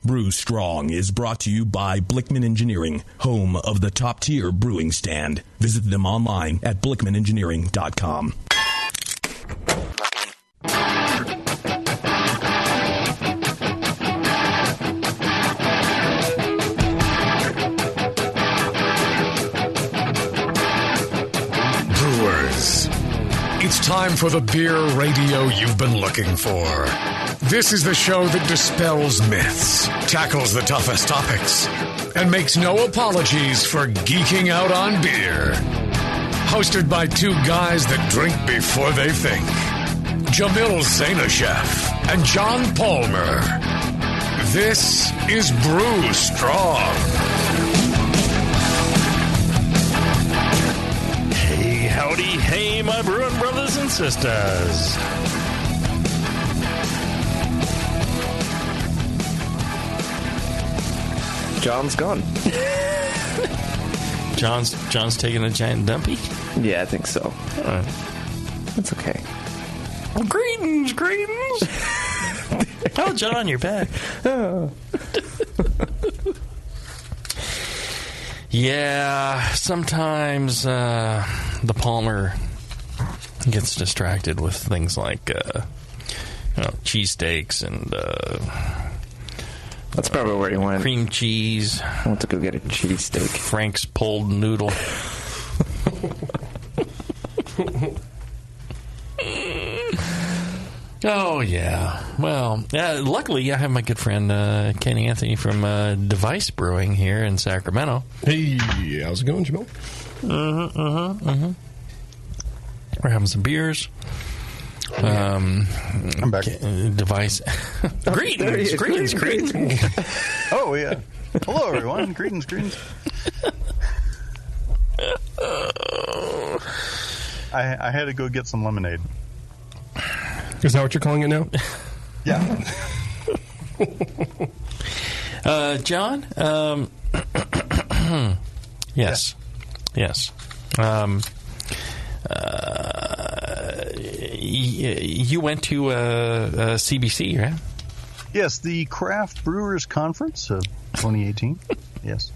Brew Strong is brought to you by Blichman Engineering, home of the top-tier brewing stand. Visit them online at blichmanengineering.com. Brewers, it's time for the beer radio you've been looking for. This is the show that dispels myths, tackles the toughest topics, and makes no apologies for geeking out on beer. Hosted by two guys that drink before they think. Jamil and John Palmer. This is Brew Strong. Hey, howdy, hey, my brewing brothers and sisters. John's gone. John's taking a giant dumpy? Yeah, I think so. It's okay. Well, greetings. Oh, John, you're back. Yeah, sometimes the Palmer gets distracted with things like cheesesteaks and that's probably where he went. Cream cheese. I want to go get a cheesesteak. Frank's pulled noodle. Oh, yeah. Well, luckily, I have my good friend Kenny Anthony from Device Brewing here in Sacramento. Hey, how's it going, Jamil? We're having some beers. I'm back. Device. Greetings. Oh, yeah. Hello, everyone. Greetings. I had to go get some lemonade. Is that what you're calling it now? Yeah. John? Yes. You went to CBC, right? Yes, the Craft Brewers Conference of 2018. Yes.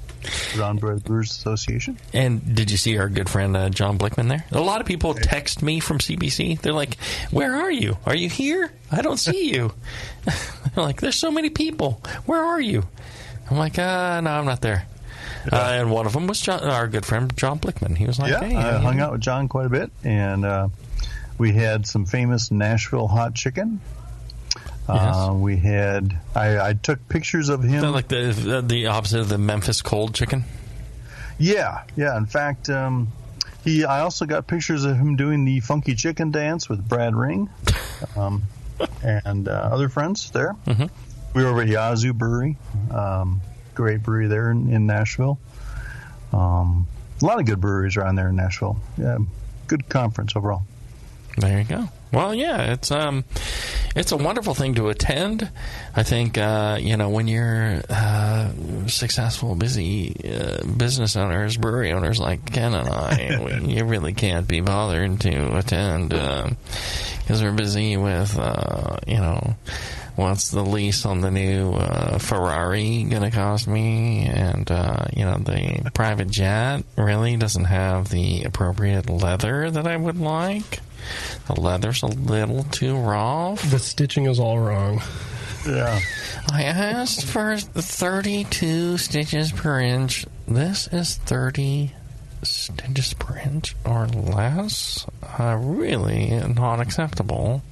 Brown Brewers Association. And did you see our good friend John Blichman there? A lot of people text me from CBC. They're like, where are you? Are you here? I don't see you. They're like, there's so many people. Where are you? I'm like, no, I'm not there. And one of them was our good friend John Blichman. He was like, hey. I hung out with John quite a bit, and we had some famous Nashville hot chicken. Yes. We had. I took pictures of him. Like the opposite of the Memphis cold chicken. Yeah. In fact, I also got pictures of him doing the funky chicken dance with Brad Ring, and other friends there. Mm-hmm. We were over at Yazoo Brewery, great brewery there in Nashville. A lot of good breweries around there in Nashville. Yeah, good conference overall. There you go. Well, yeah, it's a wonderful thing to attend. I think when you're successful, busy business owners, brewery owners like Ken and I, you really can't be bothered to attend because we're busy with what's the lease on the new Ferrari going to cost me, and the private jet really doesn't have the appropriate leather that I would like. The leather's a little too rough. The stitching is all wrong. Yeah. I asked for 32 stitches per inch. This is 30 stitches per inch or less. Really not acceptable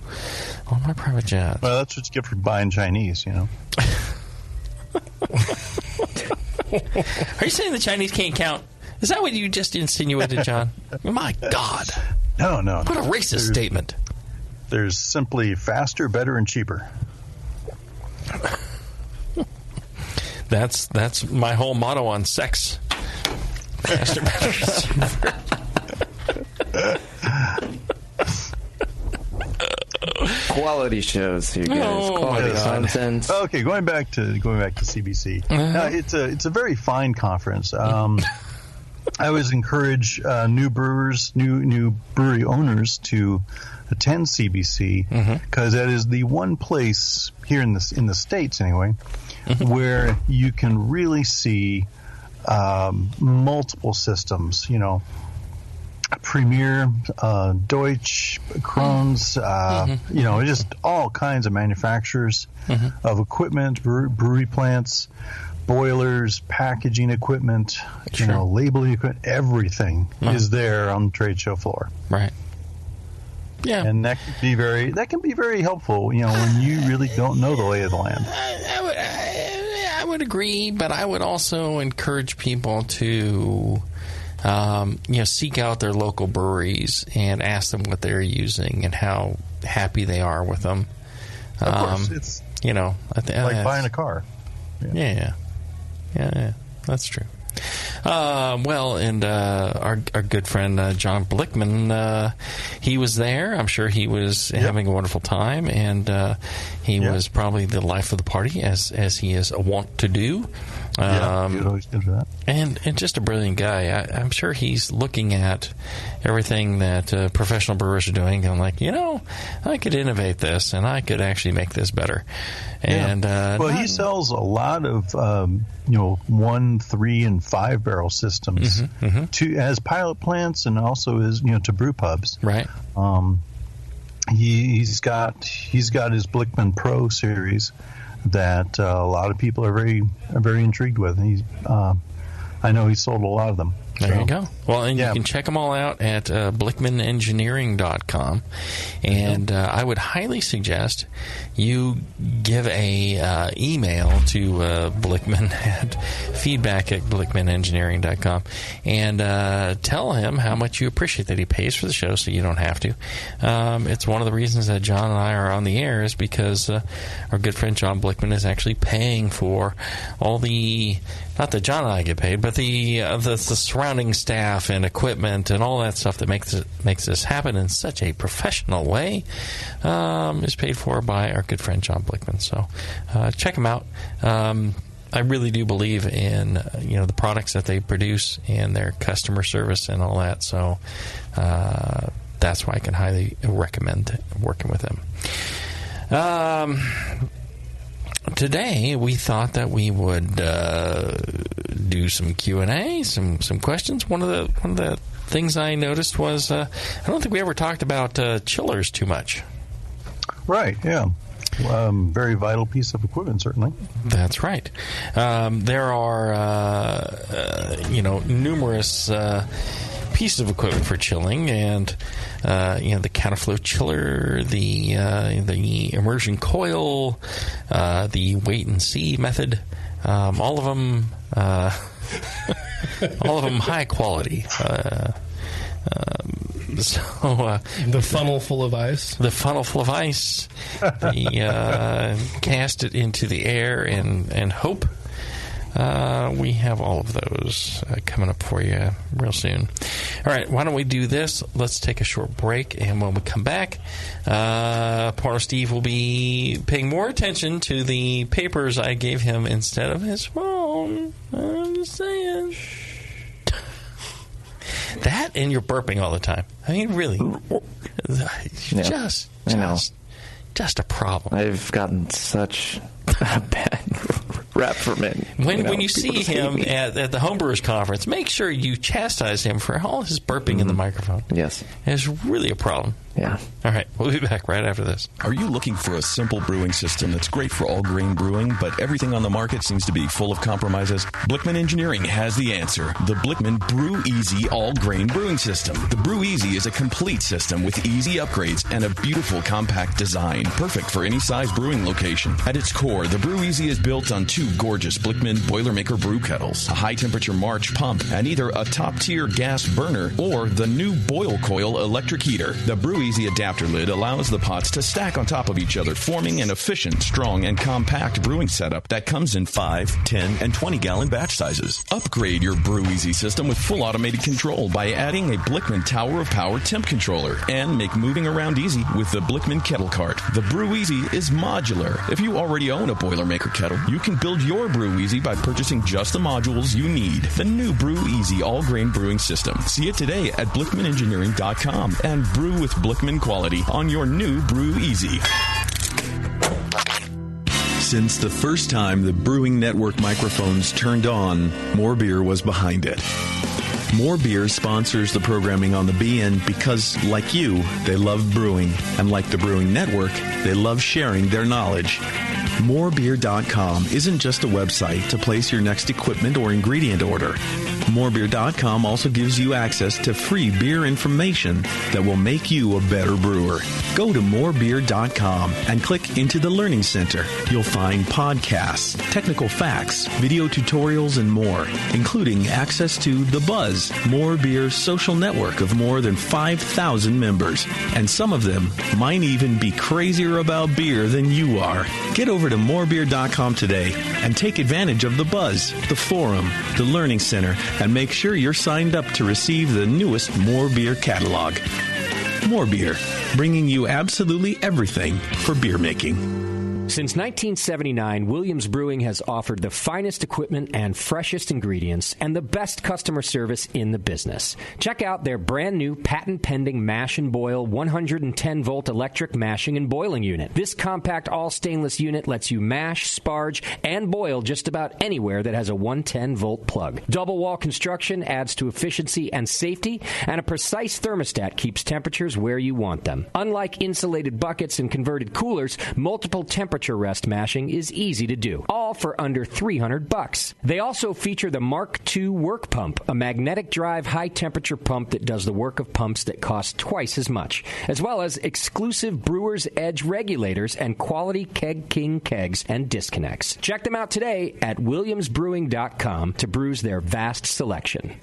on my private jet. Well, that's what you get for buying Chinese, Are you saying the Chinese can't count? Is that what you just insinuated, John? My God. No. What a racist statement. There's simply faster, better, and cheaper. That's my whole motto on sex. Faster, better, cheaper. Quality shows, you guys. Quality content. Okay, going back to CBC. Uh-huh. It's a very fine conference. I always encourage new brewers, new brewery owners to attend CBC because that is the one place here in the States anyway where you can really see multiple systems. Premier, Deutsch, Krohn's, just all kinds of manufacturers of equipment, brewery plants, boilers, packaging equipment, labeling equipment, everything is there on the trade show floor. Right. Yeah. And that can be very helpful, when you really don't know the lay of the land. I would agree, but I would also encourage people to seek out their local breweries and ask them what they're using and how happy they are with them. Of course, it's like buying a car. Yeah, that's true. And our good friend John Blichman, he was there. I'm sure he was having a wonderful time, and he was probably the life of the party, as he is wont to do. He's always good for that. And just a brilliant guy. I'm sure he's looking at everything that professional brewers are doing and like, I could innovate this and I could actually make this better. And he sells a lot of 1, 3, and 5 barrel systems as pilot plants and also as to brew pubs. Right. He's got his Blichman Pro series that a lot of people are very intrigued with. I know he sold a lot of them. There you go. Well, and you can check them all out at blichmanengineering.com. And I would highly suggest you give a email to Blichman at feedback@blichmanengineering.com and tell him how much you appreciate that he pays for the show so you don't have to. It's one of the reasons that John and I are on the air is because our good friend John Blichman is actually paying for all the... Not that John and I get paid, but the surrounding staff and equipment and all that stuff that makes this happen in such a professional way is paid for by our good friend John Blichman. So check him out. I really do believe in the products that they produce and their customer service and all that. So that's why I can highly recommend working with them. Today, we thought that we would do some Q&A, some questions. One of the things I noticed was I don't think we ever talked about chillers too much. Right. Yeah. Very vital piece of equipment, certainly. That's right. There are numerous pieces of equipment for chilling, and the counterflow chiller, the immersion coil, the wait and see method, all of them high quality. The funnel full of ice. The funnel full of ice. Cast it into the air and hope. We have all of those coming up for you real soon. All right, why don't we do this? Let's take a short break, and when we come back, Partner Steve will be paying more attention to the papers I gave him instead of his phone. I'm just saying. That and you're burping all the time. I mean, really. Just a problem. I've gotten such a bad rap from it. When you see him at the Homebrewers Conference, make sure you chastise him for all his burping in the microphone. Yes. It's really a problem. Yeah. All right, we'll be back right after this. Are you looking for a simple brewing system that's great for all grain brewing, but everything on the market seems to be full of compromises? Blichman Engineering has the answer. The Blichman Brew Easy All Grain Brewing System. The Brew Easy is a complete system with easy upgrades and a beautiful compact design, perfect for any size brewing location. At its core, the Brew Easy is built on 2 gorgeous Blichman Boilermaker brew kettles, a high-temperature March pump, and either a top-tier gas burner or the new Boil Coil electric heater. The Brew Easy adapter lid allows the pots to stack on top of each other, forming an efficient, strong, and compact brewing setup that comes in 5, 10, and 20-gallon batch sizes. Upgrade your Brew Easy system with full automated control by adding a Blichman Tower of Power temp controller, and make moving around easy with the Blichman Kettle Cart. The Brew Easy is modular. If you already own a Boilermaker kettle, you can build your Brew Easy by purchasing just the modules you need. The new Brew Easy all-grain brewing system. See it today at BlichmanEngineering.com and brew with Blichman quality on your new Brew Easy. Since the first time the Brewing Network microphones turned on, More Beer was behind it. More Beer sponsors the programming on the BN because, like you, they love brewing. And like the Brewing Network, they love sharing their knowledge. Morebeer.com isn't just a website to place your next equipment or ingredient order. Morebeer.com also gives you access to free beer information that will make you a better brewer. Go to morebeer.com and click into the Learning Center. You'll find podcasts, technical facts, video tutorials, and more, including access to The Buzz, More Beer's social network of more than 5,000 members. And some of them might even be crazier about beer than you are. Get over to morebeer.com today and take advantage of The Buzz, the forum, the Learning Center, and make sure you're signed up to receive the newest More Beer catalog. More Beer, bringing you absolutely everything for beer making. Since 1979, Williams Brewing has offered the finest equipment and freshest ingredients and the best customer service in the business. Check out their brand new patent-pending mash and boil 110-volt electric mashing and boiling unit. This compact all-stainless unit lets you mash, sparge, and boil just about anywhere that has a 110-volt plug. Double-wall construction adds to efficiency and safety, and a precise thermostat keeps temperatures where you want them. Unlike insulated buckets and converted coolers, multiple temperature rest mashing is easy to do, all for under $300. They also feature the Mark II work pump, a magnetic drive high-temperature pump that does the work of pumps that cost twice as much, as well as exclusive Brewer's Edge regulators and quality Keg King kegs and disconnects. Check them out today at williamsbrewing.com to brews their vast selection.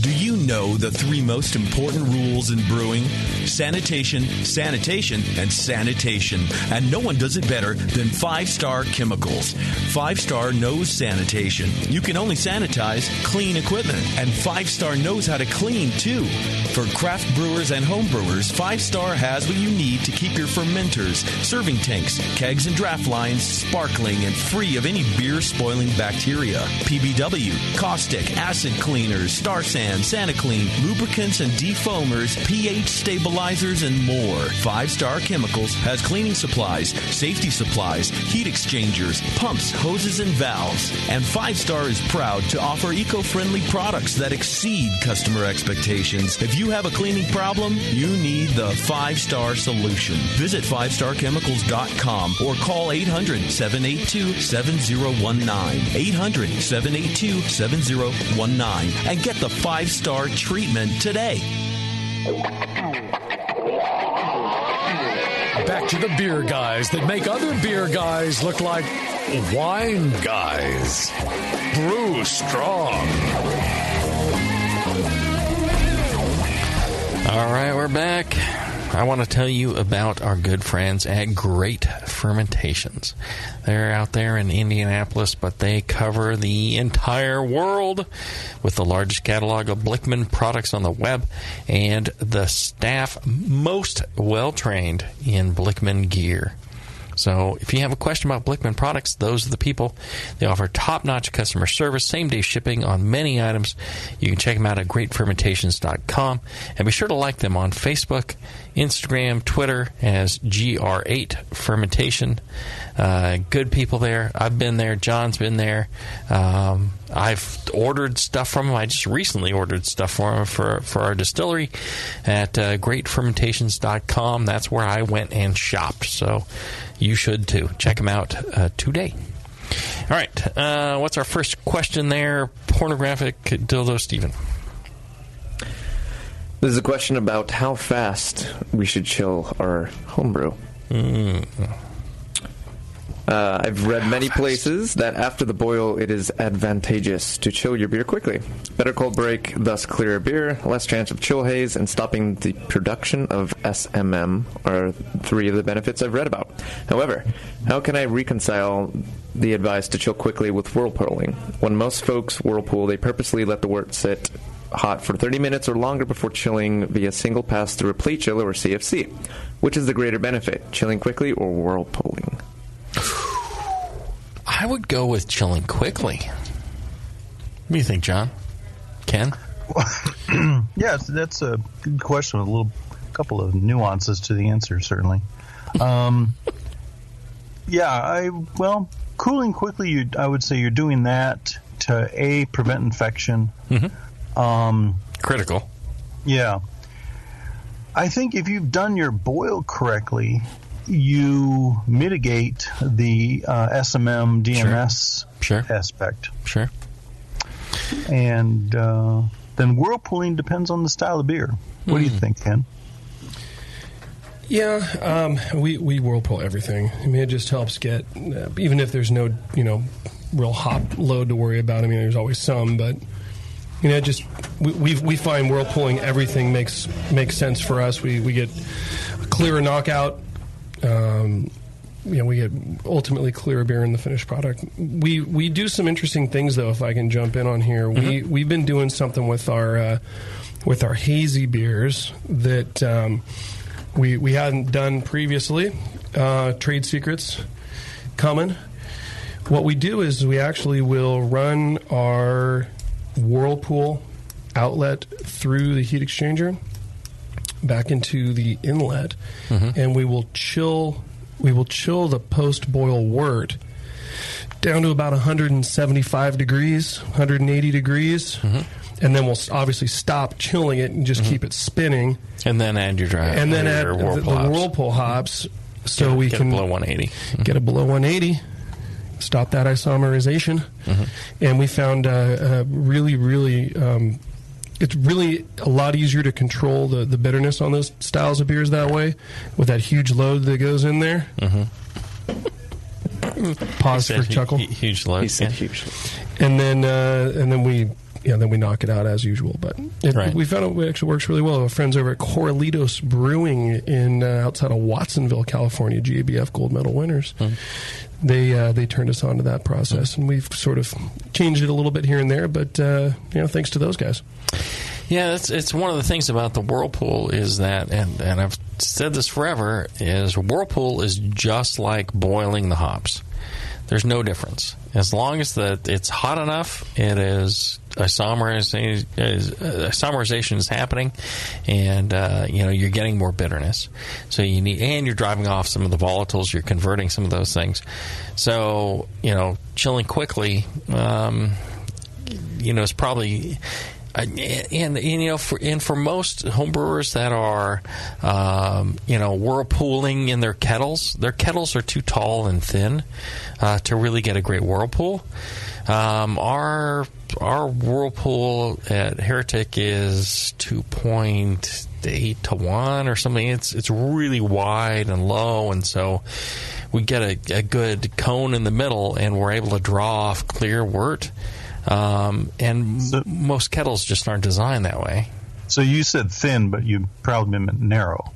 Do you know the 3 most important rules in brewing? Sanitation, sanitation, and sanitation. And no one does it better than 5-Star Chemicals. 5-Star knows sanitation. You can only sanitize clean equipment. And 5-Star knows how to clean, too. For craft brewers and home brewers, 5-Star has what you need to keep your fermenters, serving tanks, kegs, and draft lines sparkling and free of any beer-spoiling bacteria. PBW, caustic, acid cleaners, Star Sand, SaniClean, lubricants and defoamers, pH stabilizers, and more. 5-Star Chemicals has cleaning supplies, safety supplies, heat exchangers, pumps, hoses, and valves. And 5-Star is proud to offer eco-friendly products that exceed customer expectations. If you have a cleaning problem, you need the 5-Star solution. Visit 5starchemicals.com or call 800-782-7019. 800-782-7019 and get the 5-Star treatment today. Back to the beer guys that make other beer guys look like wine guys. Brew Strong. All right, we're back. I want to tell you about our good friends at Great Fermentations. They're out there in Indianapolis, but they cover the entire world with the largest catalog of Blichman products on the web and the staff most well-trained in Blichman gear. So if you have a question about Blichman products, those are the people. They offer top-notch customer service, same-day shipping on many items. You can check them out at greatfermentations.com. And be sure to like them on Facebook, Instagram, Twitter as GR8 Fermentation. Good people there. I've been there. John's been there. I've ordered stuff from them. I just recently ordered stuff for them for our distillery at greatfermentations.com. That's where I went and shopped. So you should too. Check them out today. All right. What's our first question there? Pornographic dildo, Stephen. This is a question about how fast we should chill our homebrew. I've read many places that after the boil, it is advantageous to chill your beer quickly. Better cold break, thus clearer beer, less chance of chill haze, and stopping the production of SMM are 3 of the benefits I've read about. However, how can I reconcile the advice to chill quickly with whirlpooling? When most folks whirlpool, they purposely let the wort sit hot for 30 minutes or longer before chilling via single pass through a plate chiller or CFC. Which is the greater benefit, chilling quickly or whirlpooling? I would go with chilling quickly. What do you think, John? Ken? Yeah, that's a good question with a couple of nuances to the answer, certainly. Cooling quickly, I would say you're doing that to, prevent infection. Mm-hmm. Critical. Yeah. I think if you've done your boil correctly, you mitigate the SMM, DMS aspect. Sure. And then whirlpooling depends on the style of beer. What do you think, Ken? Yeah, we whirlpool everything. I mean, it just helps get, even if there's no, real hop load to worry about. I mean, there's always some, but we find whirlpooling everything makes sense for us. We get a clearer knockout. We get ultimately clearer beer in the finished product. We do some interesting things, though, if I can jump in on here. Mm-hmm. We've been doing something with our hazy beers that we hadn't done previously. Trade secrets coming. What we do is we actually will run our whirlpool outlet through the heat exchanger back into the inlet, and we will chill the post-boil wort down to about 175 degrees, 180 degrees, and then we'll obviously stop chilling it and just keep it spinning. And then add your dry, and then add the whirlpool hops, so we can get below 180. Get it below 180. Stop that isomerization, and we found it's really a lot easier to control the bitterness on those styles of beers that way, with that huge load that goes in there. Pause for chuckle. Huge load. He said huge. And then we knock it out as usual. But we found it actually works really well. Our friends over at Corralitos Brewing in outside of Watsonville, California, GABF gold medal winners. They turned us on to that process, and we've sort of changed it a little bit here and there. But thanks to those guys. Yeah, it's one of the things about the whirlpool is that, and I've said this forever, is whirlpool is just like boiling the hops. There's no difference. As long as it's hot enough, it is isomerization is happening, and you're getting more bitterness. So and you're driving off some of the volatiles. You're converting some of those things. So chilling quickly, is probably. For most homebrewers that are, whirlpooling in their kettles are too tall and thin to really get a great whirlpool. Our whirlpool at Heretic is 2.8 to 1 or something. It's really wide and low, and so we get a good cone in the middle, and we're able to draw off clear wort. Most kettles just aren't designed that way. So you said thin, but you probably meant narrow.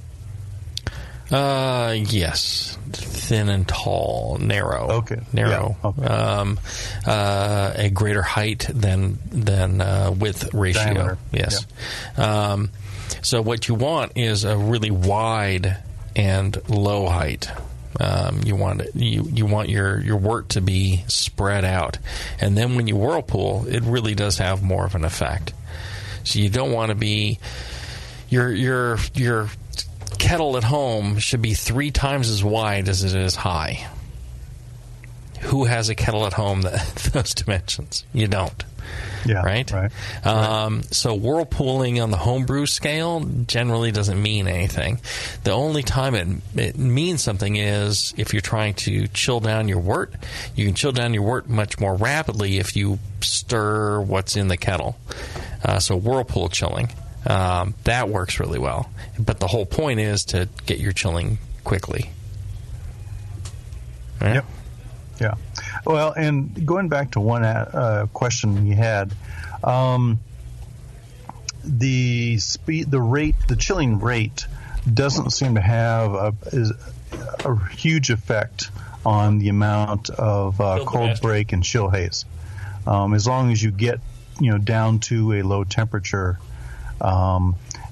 Yes, thin and tall, narrow. Okay, narrow. Yeah. Okay. A greater height than width ratio. Diameter. Yes. Yeah. So what you want is a really wide and low height. You want your wort to be spread out, and then when you whirlpool, it really does have more of an effect. So you don't want to be your kettle at home should be 3 times as wide as it is high. Who has a kettle at home those dimensions? You don't. Yeah, right. So whirlpooling on the homebrew scale generally doesn't mean anything. The only time it means something is if you're trying to chill down your wort. You can chill down your wort much more rapidly if you stir what's in the kettle. So whirlpool chilling, that works really well. But the whole point is to get your chilling quickly. Right? Yep. Yeah. Well, and going back to one question you had, the chilling rate doesn't seem to have a huge effect on the amount of cold break and chill haze. As long as you get down to a low temperature,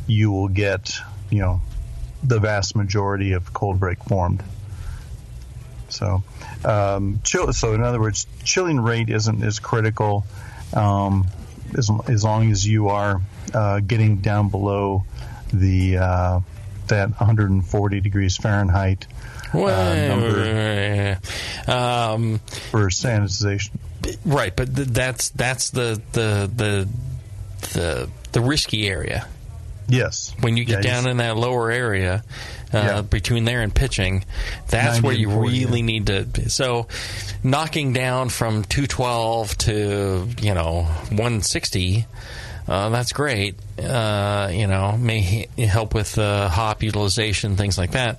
you will get the vast majority of cold break formed. So, so in other words, chilling rate isn't as critical as long as you are getting down below the that 140 degrees Fahrenheit number for sanitization. Right, but that's the risky area. Yes. When you get down in that lower area, between there and pitching, that's where you really need to. So, knocking down from 212 to 160, that's great. May help with hop utilization, things like that.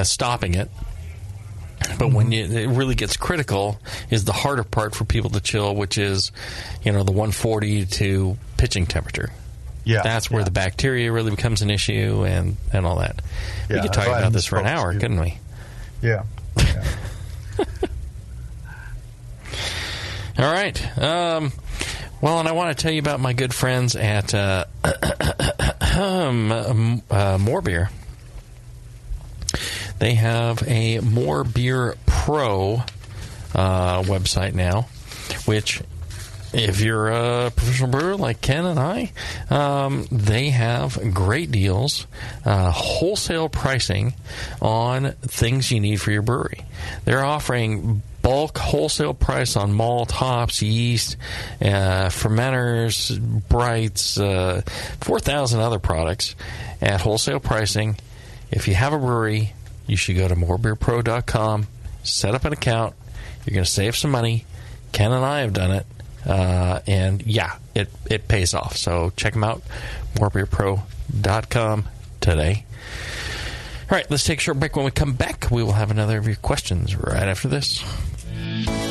Stopping it. But when it really gets critical is the harder part for people to chill, which is, the 140 to pitching temperature. Yeah, that's where the bacteria really becomes an issue and all that. We could talk about this for an hour, couldn't we? Yeah. All right. Well, and I want to tell you about my good friends at More Beer. They have a More Beer Pro website now, which, if you're a professional brewer like Ken and I, they have great deals, wholesale pricing on things you need for your brewery. They're offering bulk wholesale price on malt, hops, yeast, fermenters, brights, 4,000 other products at wholesale pricing. If you have a brewery, you should go to morebeerpro.com, set up an account. You're going to save some money. Ken and I have done it. And it pays off. So check them out, morebeerpro.com today. All right, let's take a short break. When we come back, we will have another of your questions right after this.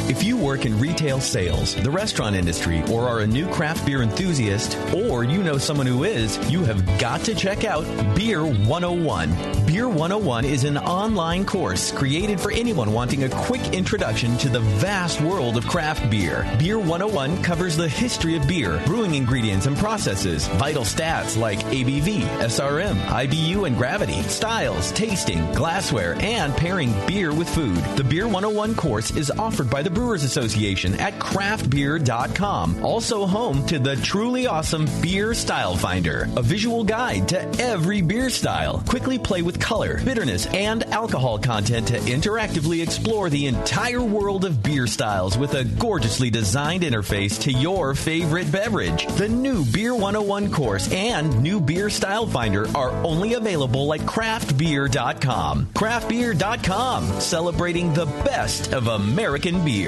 If you work in retail sales, the restaurant industry, or are a new craft beer enthusiast, or you know someone who is, you have got to check out Beer 101. Beer 101 is an online course created for anyone wanting a quick introduction to the vast world of craft beer. Beer 101 covers the history of beer, brewing ingredients and processes, vital stats like ABV, SRM, IBU, and gravity, styles, tasting, glassware, and pairing beer with food. The Beer 101 course is offered by the Brewers Association at craftbeer.com. Also home to the truly awesome Beer Style Finder, a visual guide to every beer style. Quickly play with color, bitterness, and alcohol content to interactively explore the entire world of beer styles with a gorgeously designed interface to your favorite beverage. The new Beer 101 course and new Beer Style Finder are only available at craftbeer.com. Craftbeer.com, celebrating the best of American beer.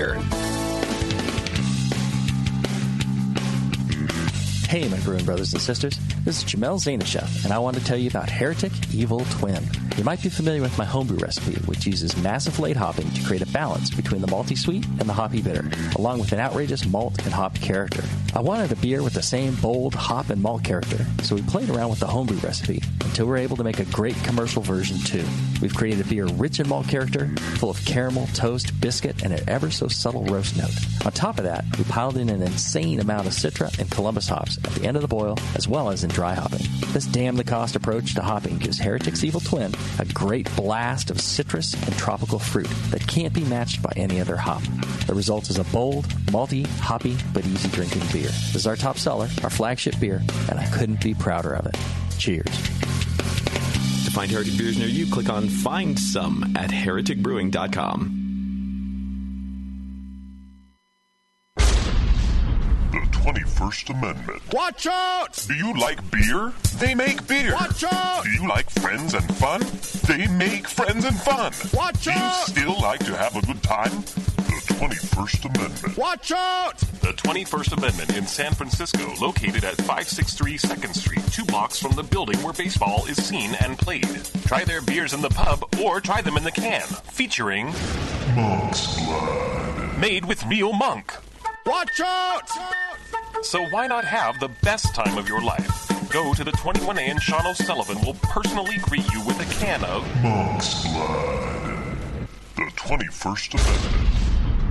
Hey, my brewing brothers and sisters. This is Jamil Zainashev, and I want to tell you about Heretic Evil Twin. You might be familiar with my homebrew recipe, which uses massive late hopping to create a balance between the malty sweet and the hoppy bitter, along with an outrageous malt and hop character. I wanted a beer with the same bold hop and malt character, so we played around with the homebrew recipe until we were able to make a great commercial version too. We've created a beer rich in malt character, full of caramel, toast, biscuit, and an ever so subtle roast note. On top of that, we piled in an insane amount of Citra and Columbus hops at the end of the boil, as well as in dry hopping. This damn-the-cost approach to hopping gives Heretic's Evil Twin a great blast of citrus and tropical fruit that can't be matched by any other hop. The result is a bold, malty, hoppy, but easy-drinking beer. This is our top seller, our flagship beer, and I couldn't be prouder of it. Cheers. To find Heretic beers near you, click on Find Some at hereticbrewing.com. The 21st Amendment. Watch out! Do you like beer? They make beer. Watch out! Do you like friends and fun? They make friends and fun. Watch out! Do you still like to have a good time? The 21st Amendment. Watch out! The 21st Amendment in San Francisco, located at 563 2nd Street, 2 blocks from the building where baseball is seen and played. Try their beers in the pub or try them in the can, featuring Monk's Blood. Made with real monk. Watch out! So why not have the best time of your life? Go to the 21A and Sean O'Sullivan will personally greet you with a can of Monk's Blood. The 21st Amendment.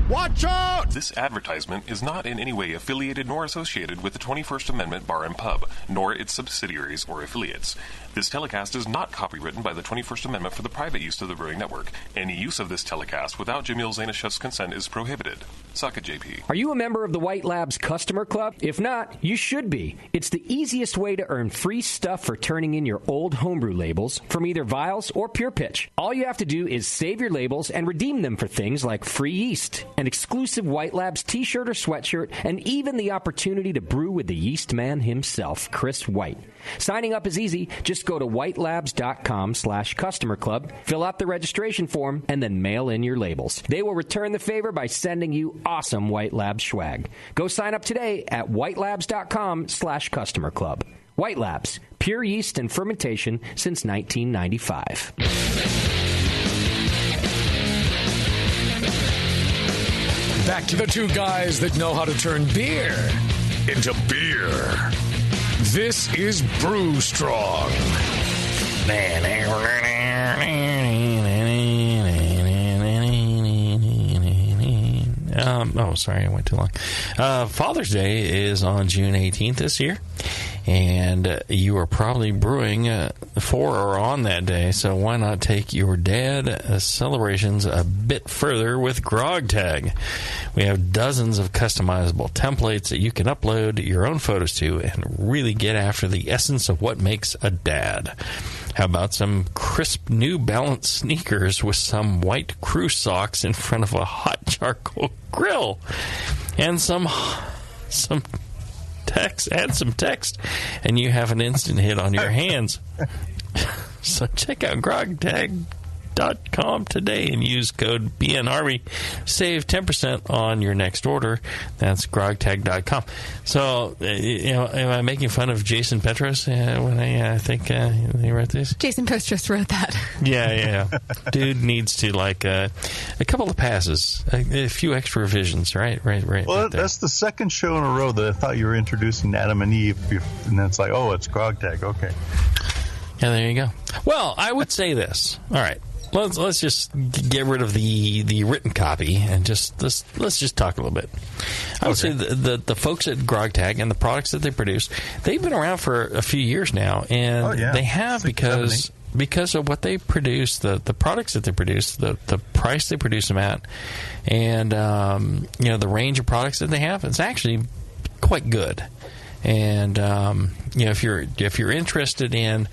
Watch out! This advertisement is not in any way affiliated nor associated with the 21st Amendment Bar and Pub, nor its subsidiaries or affiliates. This telecast is not copywritten by the 21st Amendment for the private use of the Brewing Network. Any use of this telecast without Jamil Zainashev's consent is prohibited. Suck it, JP. Are you a member of the White Labs Customer Club? If not, you should be. It's the easiest way to earn free stuff for turning in your old homebrew labels from either vials or pure pitch. All you have to do is save your labels and redeem them for things like free yeast, an exclusive White Labs t-shirt or sweatshirt, and even the opportunity to brew with the yeast man himself, Chris White. Signing up is easy. Just go to whitelabs.com/customer club, fill out the registration form, and then mail in your labels. They will return the favor by sending you awesome White Labs swag. Go sign up today at whitelabs.com/customer club. White Labs, pure yeast and fermentation since 1995. Back to the two guys that know how to turn beer into beer. This is Brew Strong. Sorry, I went too long. Father's Day is on June 18th this year, and you are probably brewing for or on that day, so why not take your dad celebrations a bit further with Grog Tag? We have dozens of customizable templates that you can upload your own photos to and really get after the essence of what makes a dad. How about some crisp New Balance sneakers with some white crew socks in front of a hot charcoal grill? And some text, add some text, and you have an instant hit on your hands. So check out grogtag.com today and use code BNARMY. Save 10% on your next order. That's grogtag.com. So, am I making fun of Jason Petros when I think he wrote this? Jason Petros wrote that. Yeah. Dude needs to, a couple of passes, a few extra revisions, right? Well, that's the second show in a row that I thought you were introducing Adam and Eve, and then it's like, oh, it's Grogtag. Okay. Yeah, there you go. Well, I would say this. All right. Let's just get rid of the written copy and let's just talk a little bit. I would say the folks at GrogTag and the products that they produce, they've been around for a few years now, and they have because of what they produce, the products that they produce, the price they produce them at, and the range of products that they have. It's actually quite good. And if you're interested in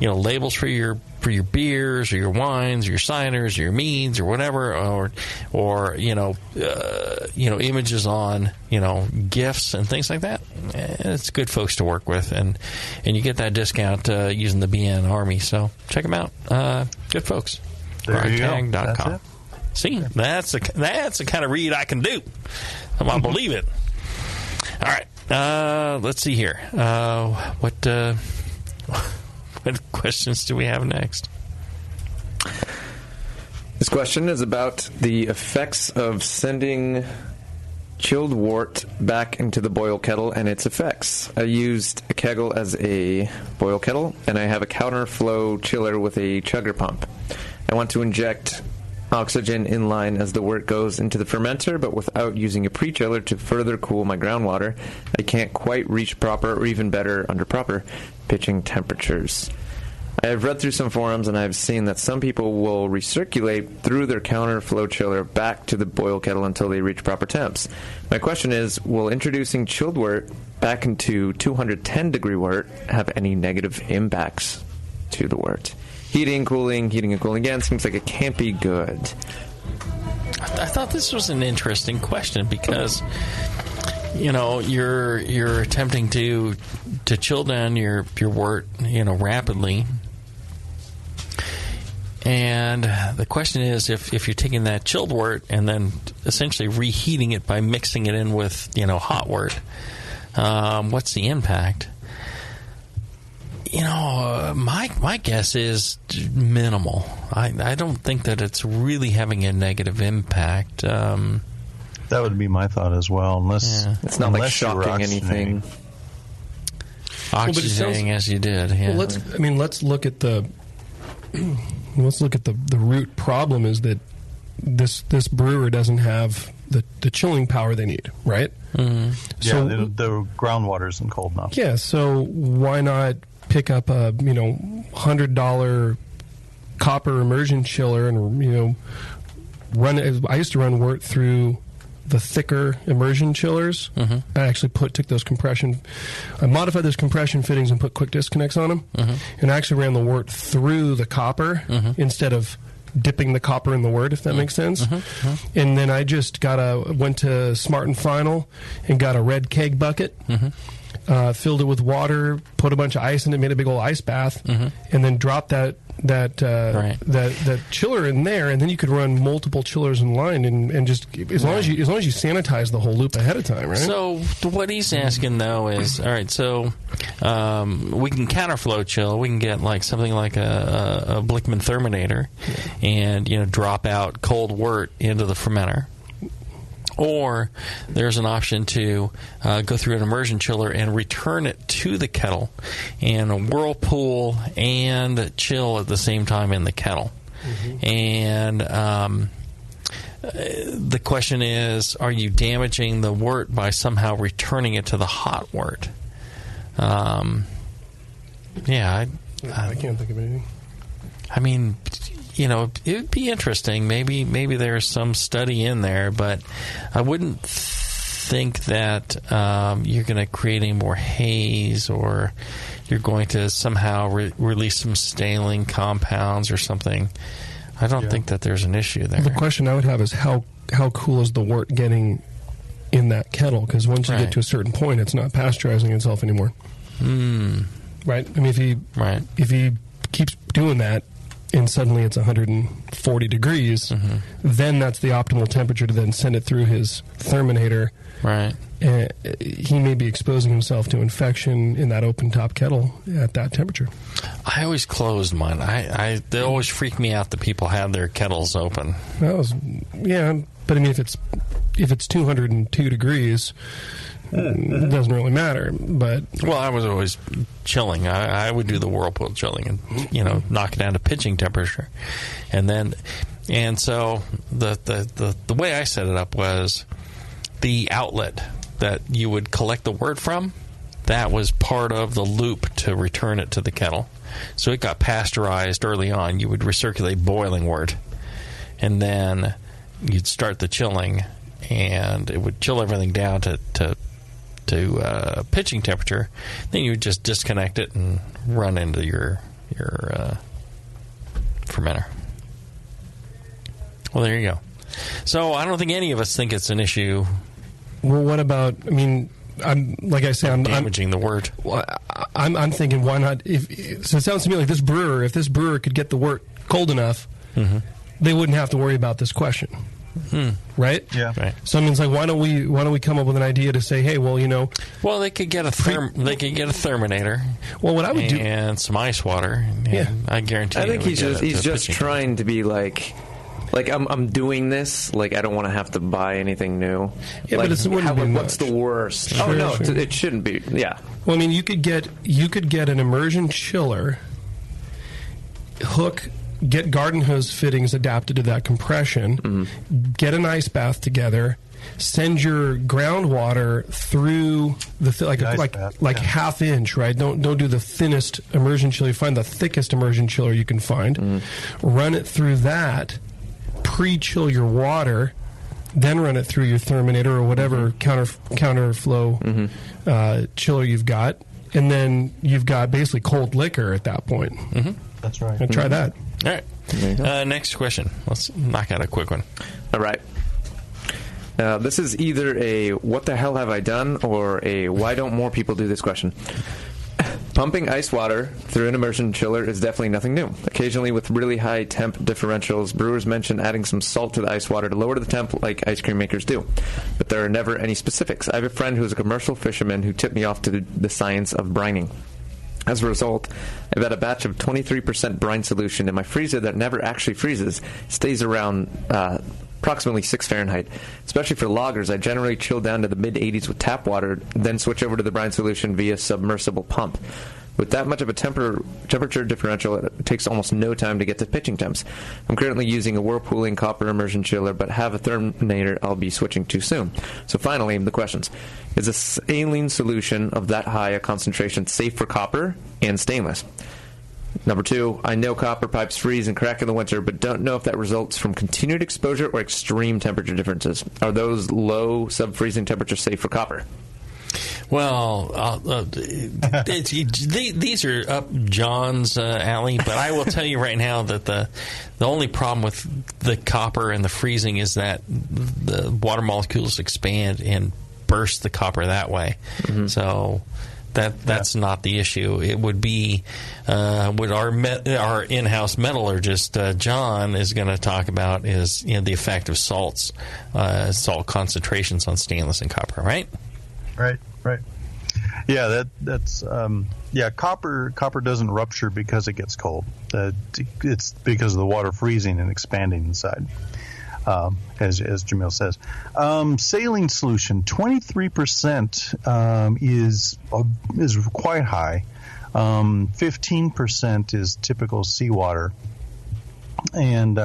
labels for your beers or your wines or your ciders or your meads or whatever, or images on gifts and things like that, it's good folks to work with, and you get that discount using the BN Army. So check them out. Good folks. Grogtag.com. See, that's the kind of read I can do. I believe it. All right. Let's see here. What questions do we have next? This question is about the effects of sending chilled wort back into the boil kettle and its effects. I used a kegel as a boil kettle, and I have a counterflow chiller with a chugger pump. I want to inject oxygen in line as the wort goes into the fermenter, but without using a pre-chiller to further cool my groundwater. I can't quite reach proper, or even better, under proper pitching temperatures. I have read through some forums, and I have seen that some people will recirculate through their counterflow chiller back to the boil kettle until they reach proper temps. My question is, will introducing chilled wort back into 210-degree wort have any negative impacts to the wort? Heating and cooling again seems like it can't be good. I thought this was an interesting question because, you're attempting to chill down your wort, rapidly. And the question is, if you're taking that chilled wort and then essentially reheating it by mixing it in with, hot wort, what's the impact? My guess is minimal. I don't think that it's really having a negative impact. That would be my thought as well, unless it's not like shocking anything. Oxygenating as you did. Yeah. Well, let's look at the root problem is that this brewer doesn't have the chilling power they need, right? Mm-hmm. So the groundwater isn't cold enough. Yeah, so why not pick up a $100 copper immersion chiller and run it? I used to run wort through the thicker immersion chillers. Mm-hmm. I actually took those I modified those compression fittings and put quick disconnects on them, and I actually ran the wort through the copper instead of dipping the copper in the wort, if that makes sense. And then I just went to Smart and Final and got a red keg bucket, filled it with water, put a bunch of ice in it, made a big old ice bath, and then dropped that chiller in there, and then you could run multiple chillers in line, and just as long as you sanitize the whole loop ahead of time, right? So what he's asking though is, all right, so we can counterflow chill. We can get like something like a Blichman Therminator, and drop out cold wort into the fermenter. Or there's an option to go through an immersion chiller and return it to the kettle and whirlpool and chill at the same time in the kettle. And the question is, are you damaging the wort by somehow returning it to the hot wort? I can't think of anything. I mean, it would be interesting. Maybe there's some study in there, but I wouldn't think that you're going to create any more haze, or you're going to somehow release some staling compounds or something. I don't think that there's an issue there. The question I would have is how cool is the wort getting in that kettle? Because once you get to a certain point, it's not pasteurizing itself anymore. Right? I mean, if he keeps doing that, and suddenly it's 140 degrees, then that's the optimal temperature to then send it through his Therminator. Right. He may be exposing himself to infection in that open-top kettle at that temperature. I always closed mine. They always freak me out that people have their kettles open. But I mean, if it's 202 degrees... It doesn't really matter, but... Well, I was always chilling. I would do the whirlpool chilling and, knock it down to pitching temperature. And so the way I set it up was the outlet that you would collect the wort from, that was part of the loop to return it to the kettle. So it got pasteurized early on. You would recirculate boiling wort, and then you'd start the chilling, and it would chill everything down to pitching temperature. Then you would just disconnect it and run into your fermenter. Well, there you go. So I don't think any of us think it's an issue. Well, what about? I mean, I'm damaging the wort. Well, I'm thinking, why not? So it sounds to me like this brewer, if this brewer could get the wort cold enough, they wouldn't have to worry about this question. Right? Yeah. Right. So I mean, it's like, why don't we come up with an idea to say, hey, well, well, they could get a Therminator. Well, what I would do, and some ice water. Yeah, I guarantee. I think he's just trying to be like I'm doing this. Like, I don't want to have to buy anything new. Yeah, like, but what's the worst? Sure, it shouldn't be. Yeah. Well, I mean, you could get an immersion chiller, get garden hose fittings adapted to that compression, get an ice bath together, send your groundwater through the half inch, right? Don't do the thinnest immersion chiller. Find the thickest immersion chiller you can find. Run it through that. Pre-chill your water, then run it through your Therminator or whatever counterflow chiller you've got, and then you've got basically cold liquor at that point. That's right. And try that. All right. Next question. Let's knock out a quick one. All right. This is either a "what the hell have I done" or a "why don't more people do this" question. Pumping ice water through an immersion chiller is definitely nothing new. Occasionally, with really high temp differentials, brewers mention adding some salt to the ice water to lower the temp like ice cream makers do. But there are never any specifics. I have a friend who's a commercial fisherman who tipped me off to the science of brining. As a result, I've had a batch of 23% brine solution in my freezer that never actually freezes, stays around approximately 6 Fahrenheit. Especially for lagers, I generally chill down to the mid-80s with tap water, then switch over to the brine solution via submersible pump. With that much of a temperature differential, it takes almost no time to get to pitching temps. I'm currently using a whirlpooling copper immersion chiller, but have a therminator I'll be switching to soon. So finally, the questions. Is a saline solution of that high a concentration safe for copper and stainless? Number 2, I know copper pipes freeze and crack in the winter, but don't know if that results from continued exposure or extreme temperature differences. Are those low sub-freezing temperatures safe for copper? Well, these are up John's alley, but I will tell you right now that the only problem with the copper and the freezing is that the water molecules expand and burst the copper that way. Mm-hmm. So that's not the issue. It would be what our in-house metallurgist John is going to talk about is the effect of salts, salt concentrations on stainless and copper. Right. Yeah, that's copper doesn't rupture because it gets cold. It's because of the water freezing and expanding inside, as Jamil says. Saline solution, 23% is quite high. 15% is typical seawater, and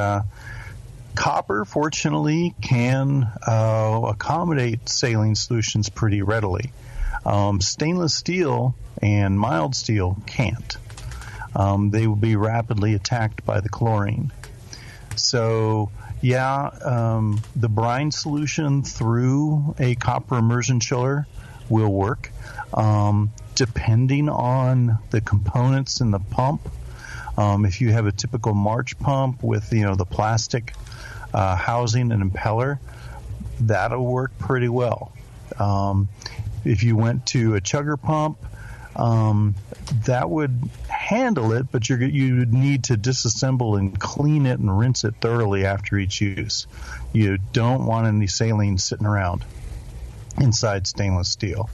copper, fortunately, can accommodate saline solutions pretty readily. Stainless steel and mild steel can't. They will be rapidly attacked by the chlorine. So, the brine solution through a copper immersion chiller will work, depending on the components in the pump. If you have a typical March pump with the plastic housing and impeller, that'll work pretty well. If you went to a chugger pump, that would handle it, but you would need to disassemble and clean it and rinse it thoroughly after each use. You don't want any saline sitting around inside stainless steel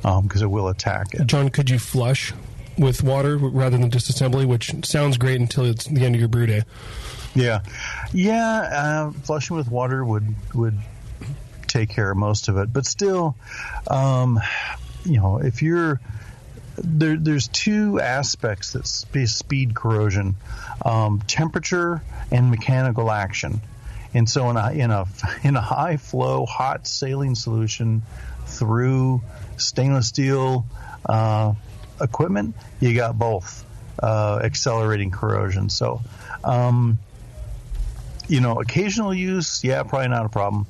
because it will attack it. John, could you flush with water rather than disassembly, which sounds great until it's the end of your brew day? Yeah. Flushing with water would take care of most of it, but still, if you're there's two aspects that speed corrosion: temperature and mechanical action. And so in a high flow hot saline solution through stainless steel equipment, you got both accelerating corrosion. So occasional use, probably not a problem.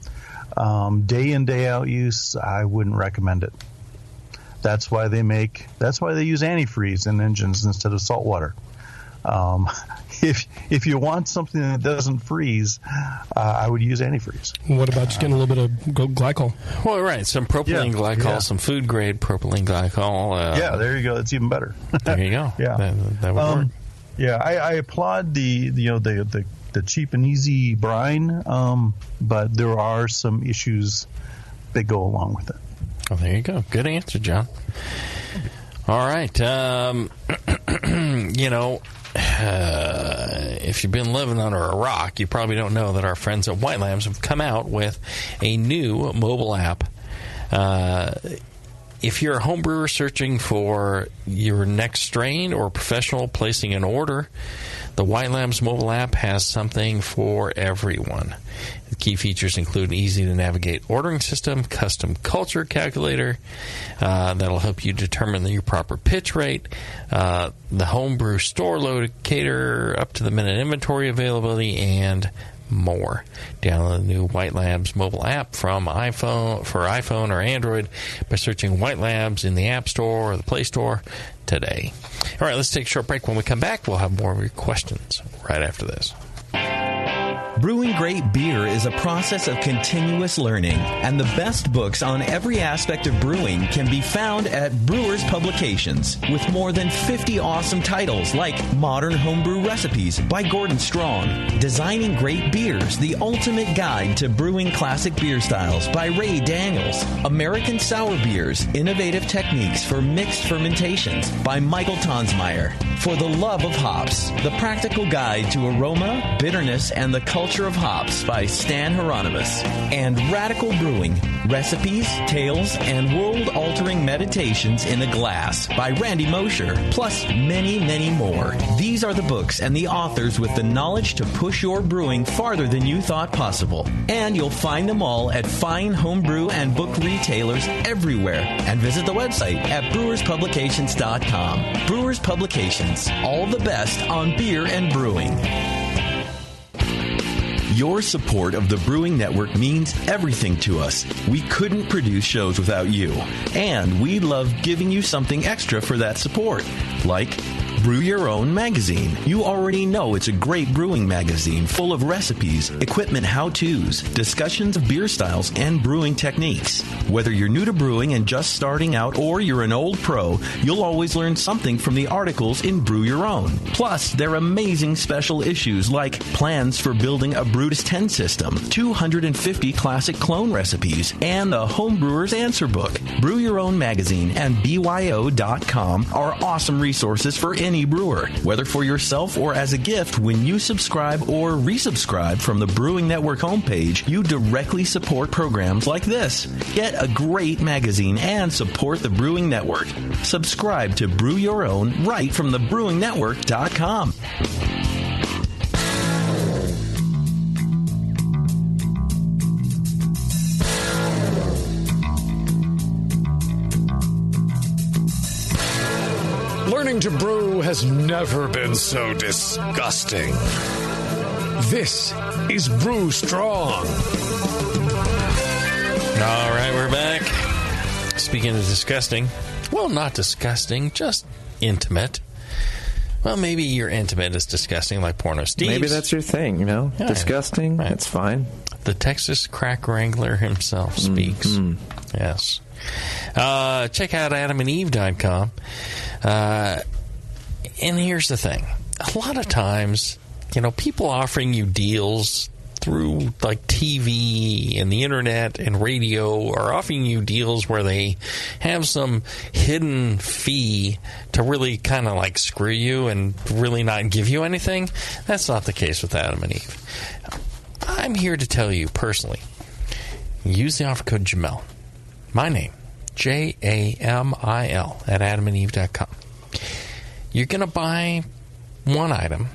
Day in, day out use, I wouldn't recommend it. That's why they use antifreeze in engines instead of salt water. If you want something that doesn't freeze, I would use antifreeze. What about just getting a little bit of glycol? Well, right, some propylene glycol, some food grade propylene glycol. There you go. It's even better. There you go. Yeah, that would work. Yeah, I applaud the cheap and easy brine, but there are some issues that go along with it. Well, there you go. Good answer, John. All right. If you've been living under a rock, you probably don't know that our friends at White Lambs have come out with a new mobile app. If you're a home brewer searching for your next strain or professional placing an order, the White Lambs mobile app has something for everyone. The key features include an easy-to-navigate ordering system, custom culture calculator that'll help you determine your proper pitch rate, the homebrew store locator, up-to-the-minute inventory availability, and more. Download the new White Labs mobile app for iPhone or Android by searching White Labs in the App Store or the Play Store today. All right, let's take a short break. When we come back, we'll have more of your questions right after this. Brewing great beer is a process of continuous learning, and the best books on every aspect of brewing can be found at Brewers Publications, with more than 50 awesome titles like Modern Homebrew Recipes by Gordon Strong, Designing Great Beers, the Ultimate Guide to Brewing Classic Beer Styles by Ray Daniels, American Sour Beers, Innovative Techniques for Mixed Fermentations by Michael Tonsmeyer, For the Love of Hops, The Practical Guide to Aroma, Bitterness, and the Culture of Hops by Stan Hieronymus, and Radical Brewing, Recipes, Tales, and World-Altering Meditations in a Glass by Randy Mosher, plus many, many more. These are the books and the authors with the knowledge to push your brewing farther than you thought possible. And you'll find them all at fine homebrew and book retailers everywhere. And visit the website at brewerspublications.com. Brewers Publications, all the best on beer and brewing. Your support of the Brewing Network means everything to us. We couldn't produce shows without you. And we love giving you something extra for that support, like Brew Your Own magazine. You already know it's a great brewing magazine full of recipes, equipment how-tos, discussions of beer styles, and brewing techniques. Whether you're new to brewing and just starting out or you're an old pro, you'll always learn something from the articles in Brew Your Own. Plus, there are amazing special issues like plans for building a Brutus 10 system, 250 classic clone recipes, and the Homebrewer's Answer Book. Brew Your Own magazine and BYO.com are awesome resources for any brewer, whether for yourself or as a gift. When you subscribe or resubscribe from the Brewing Network homepage, you directly support programs like this. Get a great magazine and support the Brewing Network. Subscribe to Brew Your Own right from thebrewingnetwork.com. Learning to brew has never been so disgusting. This is Brew Strong. All right, we're back. Speaking of disgusting, well, not disgusting, just intimate. Well, maybe your intimate is disgusting, like Porno Steve's. Maybe that's your thing, Yeah, disgusting, right. It's fine. The Texas Crack Wrangler himself speaks. Mm-hmm. Yes. Check out adamandeve.com. And here's the thing. A lot of times, people offering you deals through like TV and the internet and radio are offering you deals where they have some hidden fee to really kind of like screw you and really not give you anything. That's not the case with Adam and Eve. I'm here to tell you personally, use the offer code Jamil. My name, Jamil, at adamandeve.com. You're going to buy one item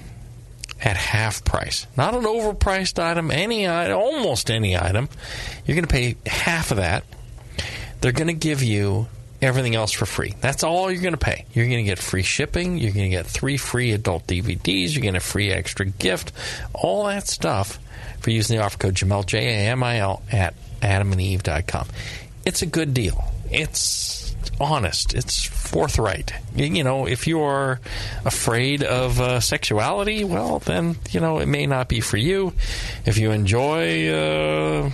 at half price. Not an overpriced item, almost any item. You're going to pay half of that. They're going to give you everything else for free. That's all you're going to pay. You're going to get free shipping. You're going to get 3 free adult DVDs. You're going to get a free extra gift. All that stuff for using the offer code Jamil, Jamil, at adamandeve.com. It's a good deal. It's honest. It's forthright. If you're afraid of sexuality, well, then, it may not be for you. If you enjoy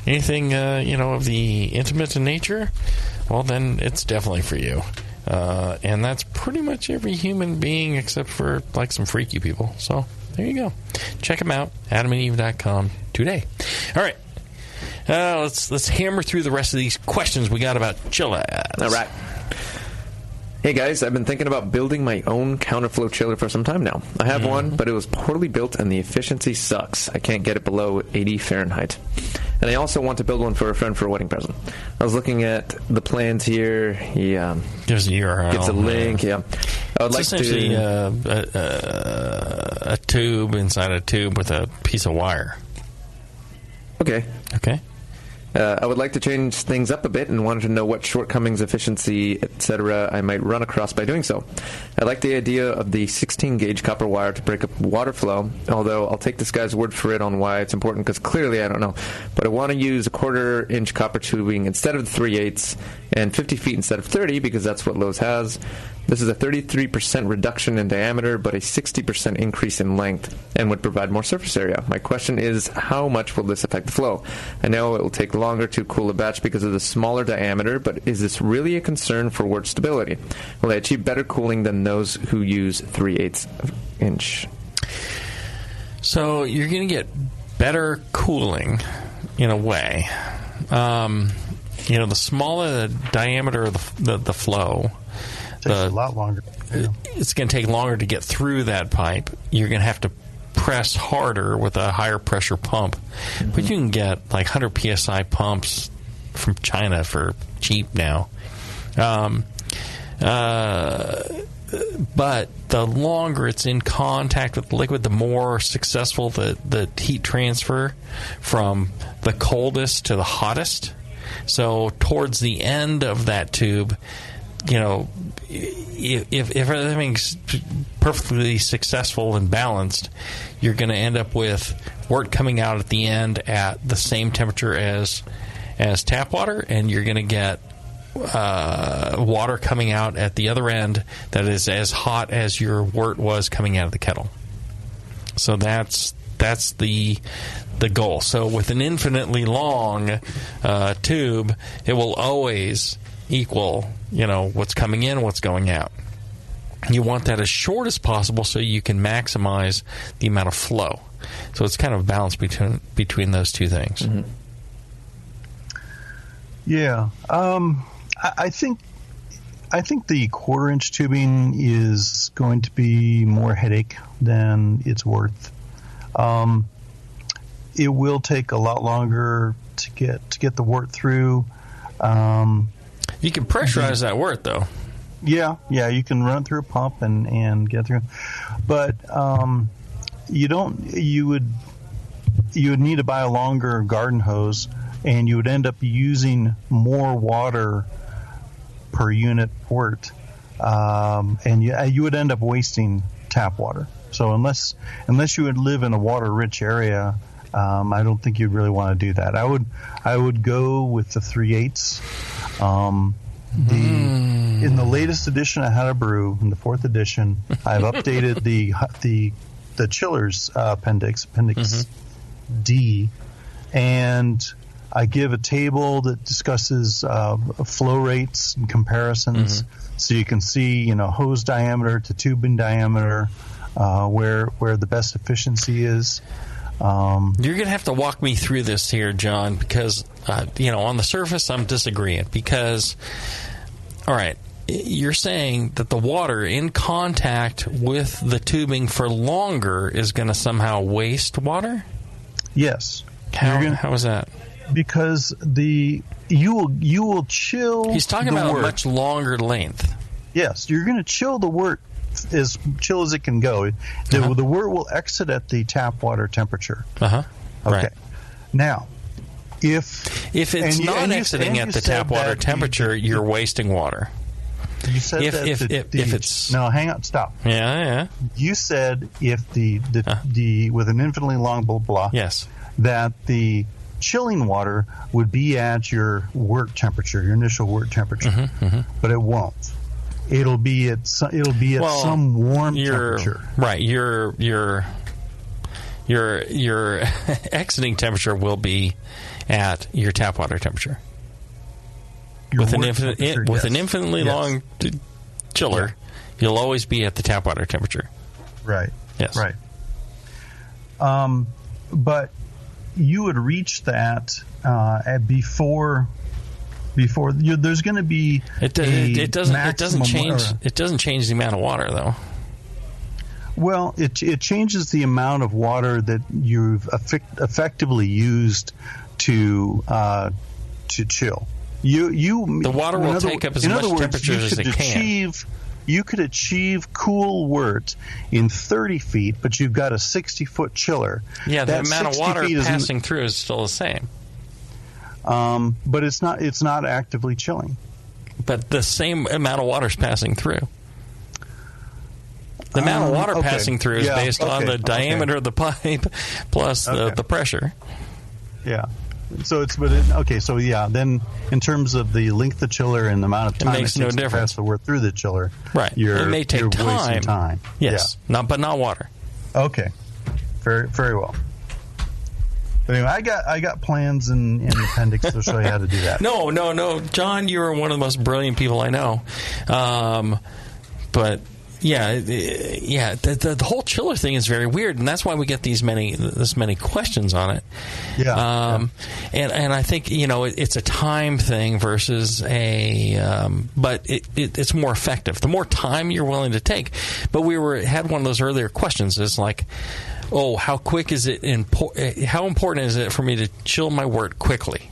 anything, of the intimate in nature, well, then it's definitely for you. And that's pretty much every human being except for, like, some freaky people. So, there you go. Check them out, adamandeve.com today. All right. Let's hammer through the rest of these questions we got about chillers. All right. Hey guys, I've been thinking about building my own counterflow chiller for some time now. I have one, but it was poorly built and the efficiency sucks. I can't get it below 80 Fahrenheit. And I also want to build one for a friend for a wedding present. I was looking at the plans here. He gives a URL. Gives a link. Yeah. I would it's like essentially to a tube inside a tube with a piece of wire. Okay. I would like to change things up a bit and wanted to know what shortcomings, efficiency, etc. I might run across by doing so. I like the idea of the 16-gauge copper wire to break up water flow, although I'll take this guy's word for it on why it's important, because clearly I don't know. But I want to use a 1/4-inch copper tubing instead of the 3/8 and 50 feet instead of 30, because that's what Lowe's has. This is a 33% reduction in diameter, but a 60% increase in length, and would provide more surface area. My question is, how much will this affect the flow? I know it will take longer to cool a batch because of the smaller diameter, but is this really a concern for wort stability? Will I achieve better cooling than those who use 3/8 inch? So you're going to get better cooling in a way. The smaller the diameter of the flow, it takes a lot longer. Yeah. It's going to take longer to get through that pipe. You're going to have to press harder with a higher pressure pump. Mm-hmm. But you can get like 100 psi pumps from China for cheap now. But the longer it's in contact with the liquid, the more successful the heat transfer from the coldest to the hottest. So towards the end of that tube, if everything's perfectly successful and balanced, you're going to end up with wort coming out at the end at the same temperature as tap water, and you're going to get water coming out at the other end that is as hot as your wort was coming out of the kettle. So that's the goal. So with an infinitely long tube, it will always equal what's coming in, what's going out. You want that as short as possible so you can maximize the amount of flow. So it's kind of a balance between those two things. Mm-hmm. Yeah. I think the 1/4-inch tubing is going to be more headache than it's worth. It will take a lot longer to get the wort through. You can pressurize that wort, though. Yeah, you can run it through a pump and get through. But you would need to buy a longer garden hose, and you would end up using more water per unit wort, and you would end up wasting tap water. So unless you would live in a water-rich area, I don't think you'd really want to do that. I would go with the 3/8. In the latest edition of How to Brew, in the 4th edition, I've updated the chillers appendix D, and I give a table that discusses flow rates and comparisons, so you can see hose diameter to tubing diameter, where the best efficiency is. You're going to have to walk me through this here, John, because on the surface I'm disagreeing. Because, all right, you're saying that the water in contact with the tubing for longer is going to somehow waste water? Yes. How is that? Because you will chill. He's talking about wort. A much longer length. Yes, you're going to chill the wort as chill as it can go. The wort will exit at the tap water temperature. Okay. Right. Now, if it's not exiting at the tap water temperature, you're wasting water. You said if it's no, hang on, stop. Yeah. You said if the with an infinitely long blah blah. Yes. That the chilling water would be at your wort temperature, your initial wort temperature, but it won't. It'll be at some warm temperature. Right. Your exiting temperature will be at your tap water temperature. With an infinitely long chiller, you'll always be at the tap water temperature. Right. Yes. Right. But you would reach that before there's going to be it doesn't change the amount of water, though. Well, it changes the amount of water that you've effectively used to chill. The water will take up as much temperature as it can. You could achieve cool wort in 30 feet, but you've got a 60-foot chiller. Yeah, the amount of water passing through is still the same. But it's not actively chilling. But the same amount of water is passing through. The amount of water passing through is based on the diameter of the pipe plus the pressure. Yeah. Okay, so yeah, then in terms of the length of chiller and the amount of time it takes to pass the wort through the chiller, right? It may take time. Yes, yeah. but not water. Okay, very very well. But anyway, I got plans in the appendix to show you how to do that. No, John, you are one of the most brilliant people I know. But yeah, the whole chiller thing is very weird, and that's why we get this many questions on it. Yeah. And I think it's a time thing versus but it's more effective the more time you're willing to take. But had one of those earlier questions is like, oh, how quick is it? How important is it for me to chill my wort quickly?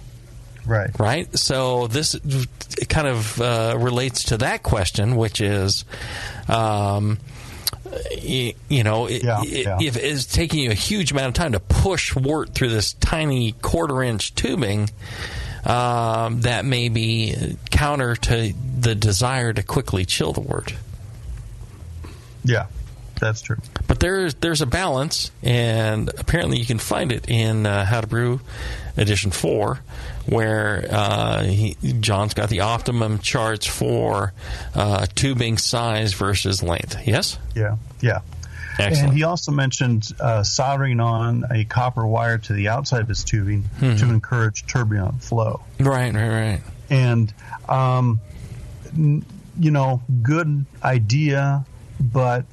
Right. So this kind of relates to that question, which is, if it's taking you a huge amount of time to push wort through this tiny 1/4-inch tubing, that may be counter to the desire to quickly chill the wort. Yeah. That's true. But there's a balance, and apparently you can find it in How to Brew Edition 4, where John's got the optimum charts for tubing size versus length. Yes? Yeah. Excellent. And he also mentioned soldering on a copper wire to the outside of his tubing to encourage turbulent flow. Right. And, good idea, but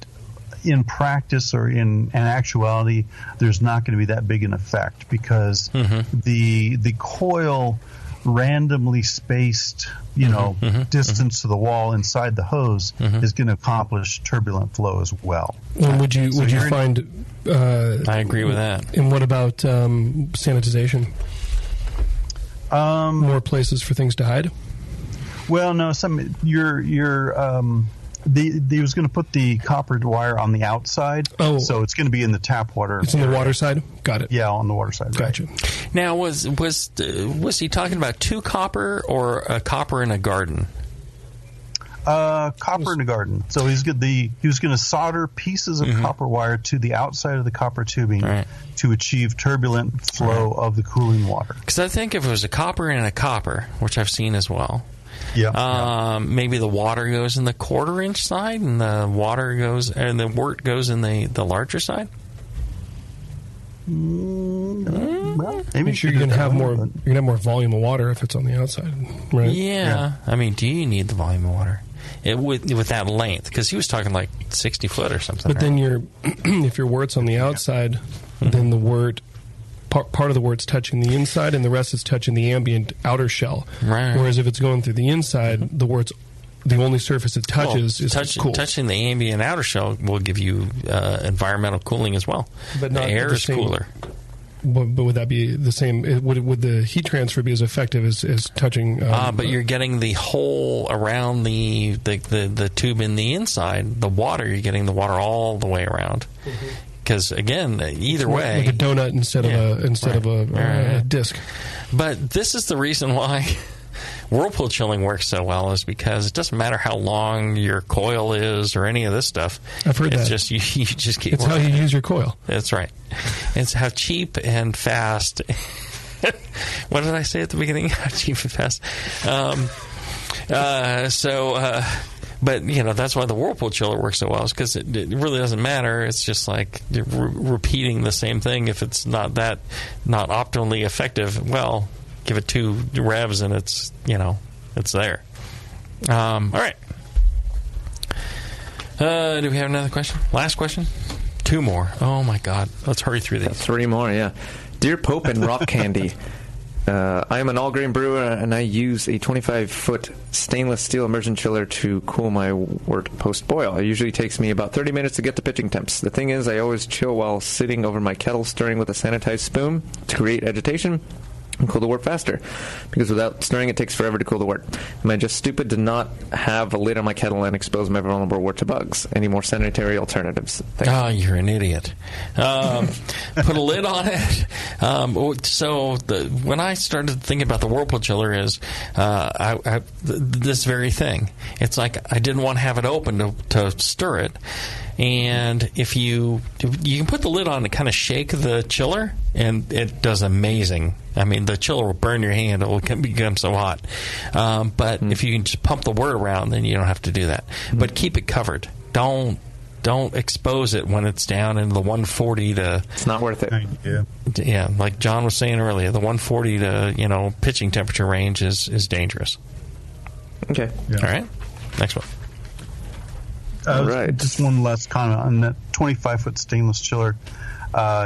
in practice or in actuality, there's not going to be that big an effect because the coil randomly spaced, distance to the wall inside the hose is going to accomplish turbulent flow as well. Well, would you find? I agree with that. And what about sanitization? More places for things to hide? Well, no. He was going to put the copper wire on the outside, so it's going to be in the tap water. It's on the water side? Got it. Yeah, on the water side. Gotcha. Right. Now, was he talking about 2 copper or a copper in a garden? Copper in a garden. So he was going to solder pieces of copper wire to the outside of the copper tubing to achieve turbulent flow of the cooling water. Because I think if it was a copper and a copper, which I've seen as well, maybe the water goes in the 1/4-inch side, and the wort goes in the larger side. Well, maybe sure you're gonna have more volume of water if it's on the outside, right? Yeah. I mean, do you need the volume of water with that length? Because he was talking like 60 foot or something. But then if your wort's on the outside, then the wort. Part of the wort's touching the inside, and the rest is touching the ambient outer shell. Right. Whereas if it's going through the inside, the wort's the only surface it touches is cool. Touching the ambient outer shell will give you environmental cooling as well. But not the air is cooler. But would that be the same? Would the heat transfer be as effective as touching? But you're getting the hole around the tube in the inside. The water, you're getting the water all the way around. Because again, either way, like a donut instead of a disc. But this is the reason why whirlpool chilling works so well, is because it doesn't matter how long your coil is or any of this stuff. I've heard that. It's just you just keep. It's how you use your coil. That's right. It's how cheap and fast. What did I say at the beginning? How cheap and fast. But, that's why the whirlpool chiller works so well, is because it really doesn't matter. It's just like repeating the same thing. If it's not optimally effective, well, give it 2 revs and it's there. All right. Do we have another question? Last question? 2 more. Oh, my God. Let's hurry through these. 3 more, yeah. Dear Pope and Rock Candy, I am an all-grain brewer, and I use a 25-foot stainless steel immersion chiller to cool my wort post-boil. It usually takes me about 30 minutes to get to pitching temps. The thing is, I always chill while sitting over my kettle, stirring with a sanitized spoon to create agitation and cool the wort faster, because without stirring it takes forever to cool the wort. Am I just stupid to not have a lid on my kettle and expose my vulnerable wort to bugs? Any more sanitary alternatives? Thanks. Oh, you're an idiot. Put a lid on it. When I started thinking about the whirlpool chiller is this very thing. It's like I didn't want to have it open to stir it. And if you can put the lid on and kind of shake the chiller, and it does amazing. I mean, the chiller will burn your hand. It will become so hot. But if you can just pump the wort around, then you don't have to do that. But keep it covered. Don't expose it when it's down into the 140 to... It's not worth it. Yeah, like John was saying earlier, the 140 to, pitching temperature range is dangerous. Okay. Yeah. All right. Next one. All right. Just one last comment on that 25-foot stainless chiller.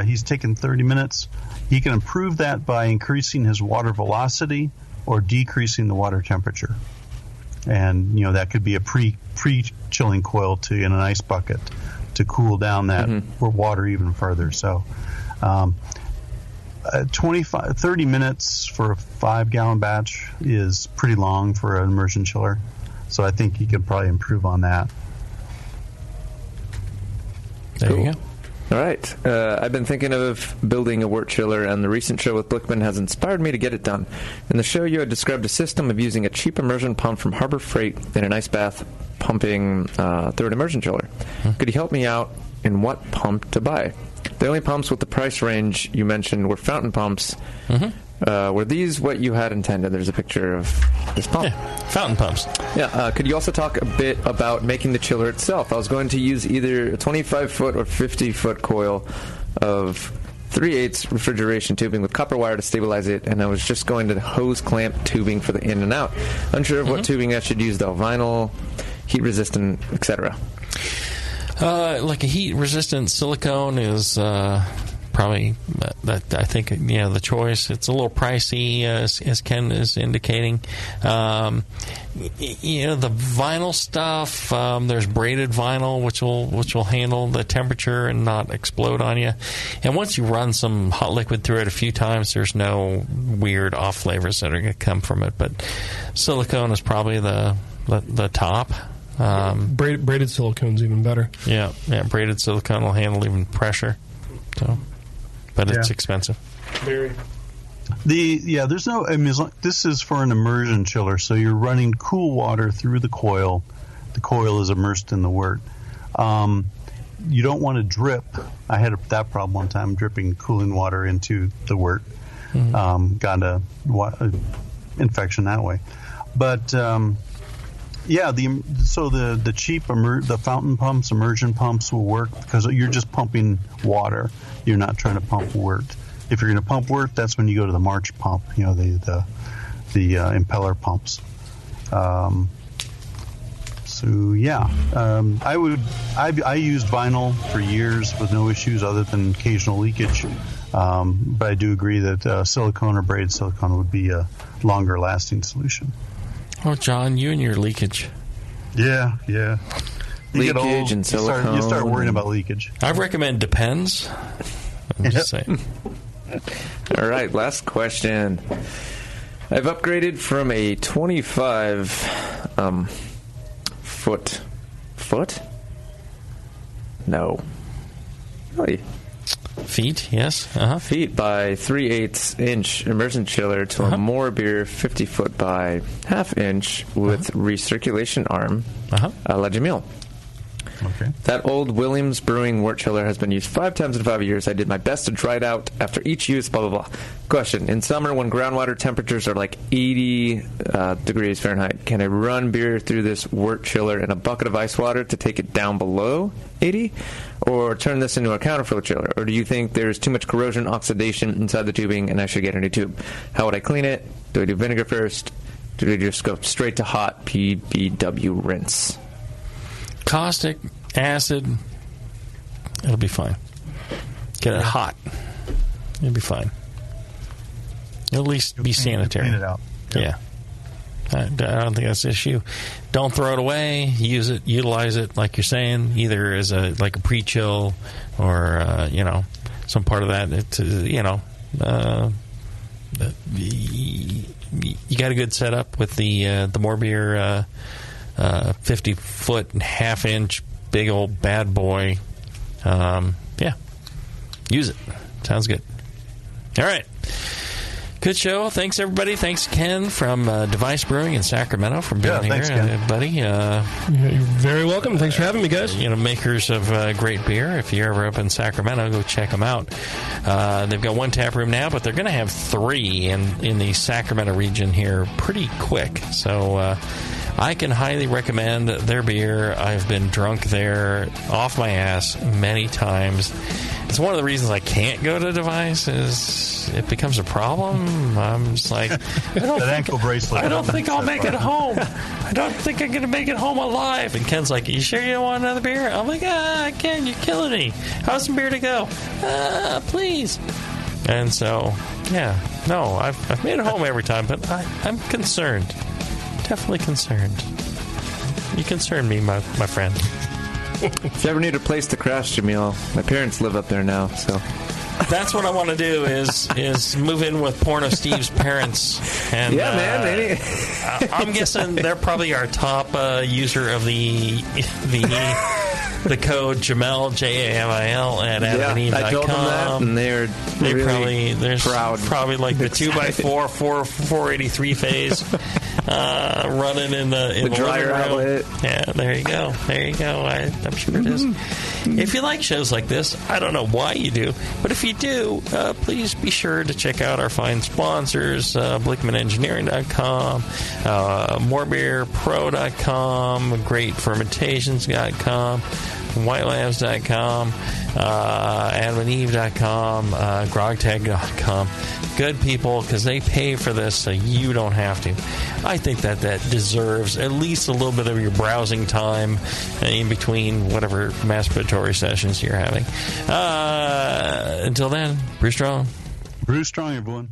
He's taken 30 minutes. He can improve that by increasing his water velocity or decreasing the water temperature. And, that could be a pre-chilling coil in an ice bucket to cool down that water even further. So 30 minutes for a 5-gallon batch is pretty long for an immersion chiller. So I think you could probably improve on that. There you go. All right. I've been thinking of building a wort chiller, and the recent show with Blichman has inspired me to get it done. In the show, you had described a system of using a cheap immersion pump from Harbor Freight in an ice bath pumping through an immersion chiller. Could you help me out in what pump to buy? The only pumps with the price range you mentioned were fountain pumps. Were these what you had intended? There's a picture of this pump. Yeah, fountain pumps. Yeah. Could you also talk a bit about making the chiller itself? I was going to use either a 25-foot or 50-foot coil of 3/8 refrigeration tubing with copper wire to stabilize it, and I was just going to hose clamp tubing for the in and out. Unsure of what tubing I should use, though. Vinyl, heat-resistant, etc. Like a heat-resistant silicone is... probably, I think, the choice. It's a little pricey, as Ken is indicating. The vinyl stuff. There's braided vinyl, which will handle the temperature and not explode on you. And once you run some hot liquid through it a few times, there's no weird off flavors that are going to come from it. But silicone is probably the top. Braided silicone's even better. Yeah, braided silicone will handle even pressure. So. But it's expensive. Very. There's no. I mean, this is for an immersion chiller, so you're running cool water through the coil. The coil is immersed in the wort. You don't want to drip. I had that problem one time, dripping cooling water into the wort. Got a infection that way. But the cheap the fountain pumps, immersion pumps will work because you're just pumping water. You're not trying to pump wort. If you're going to pump wort, that's when you go to the March pump. The impeller pumps. I used vinyl for years with no issues other than occasional leakage. But I do agree that silicone or braided silicone would be a longer lasting solution. Oh, John, you and your leakage. Yeah. Leakage and silicone. You start worrying about leakage. I recommend Depends. I'm just saying. All right, last question. I've upgraded from a 25 foot? No. Really? Feet, yes. Feet by 3/8 inch immersion chiller to a more beer 50 foot by ½ inch with recirculation arm a la Jamil. Okay. That old Williams Brewing wort chiller has been used 5 times in 5 years. I did my best to dry it out after each use, blah, blah, blah. Question. In summer, when groundwater temperatures are like 80 degrees Fahrenheit, can I run beer through this wort chiller in a bucket of ice water to take it down below 80? Or turn this into a counterflow chiller? Or do you think there's too much corrosion oxidation inside the tubing and I should get a new tube? How would I clean it? Do I do vinegar first? Do I just go straight to hot PBW rinse? Caustic, acid, it'll be fine. Get it hot. It'll be fine. It'll at least be sanitary. Clean it out. Yeah. I don't think that's the issue. Don't throw it away. Use it. Utilize it, like you're saying, either as a pre-chill or some part of that. You got a good setup with the Morbier 50-foot and ½ inch big old bad boy. Use it. Sounds good. All right. Good show. Thanks, everybody. Thanks, Ken from Device Brewing in Sacramento for being here, thanks, Ken. buddy. You're very welcome. Thanks for having me, guys. Makers of great beer. If you're ever up in Sacramento, go check them out. They've got one tap room now, but they're going to have 3 in the Sacramento region here pretty quick. So I can highly recommend their beer. I've been drunk there off my ass many times. It's one of the reasons I can't go to Device is it becomes a problem. I'm just like, I don't think I'll make it home. I don't think I'm going to make it home alive. And Ken's like, you sure you don't want another beer? I'm like, Ken, you're killing me. How's some beer to go? Please. And so, I've made it home every time, but I'm concerned. Definitely concerned. You concern me, my friend. If you ever need a place to crash, Jamil, my parents live up there now, so... That's what I want to do is move in with Porno Steve's parents. And, man. I'm guessing they're probably our top user of the code Jamil, Jamil at adamandeve.com. I told them that, and they're really proud. Probably like the 2x4 483 phase running in the dryer outlet. Yeah, there you go. I'm sure it is. If you like shows like this, I don't know why you do, but if you do, please be sure to check out our fine sponsors, BlichmanEngineering.com, morebeerpro.com, greatfermentations.com, whitelabs.com, adamandeve.com, grogtag.com. Good people, because they pay for this so you don't have to. I think that deserves at least a little bit of your browsing time in between whatever masturbatory sessions you're having. Until then, brew strong. Brew strong, everyone.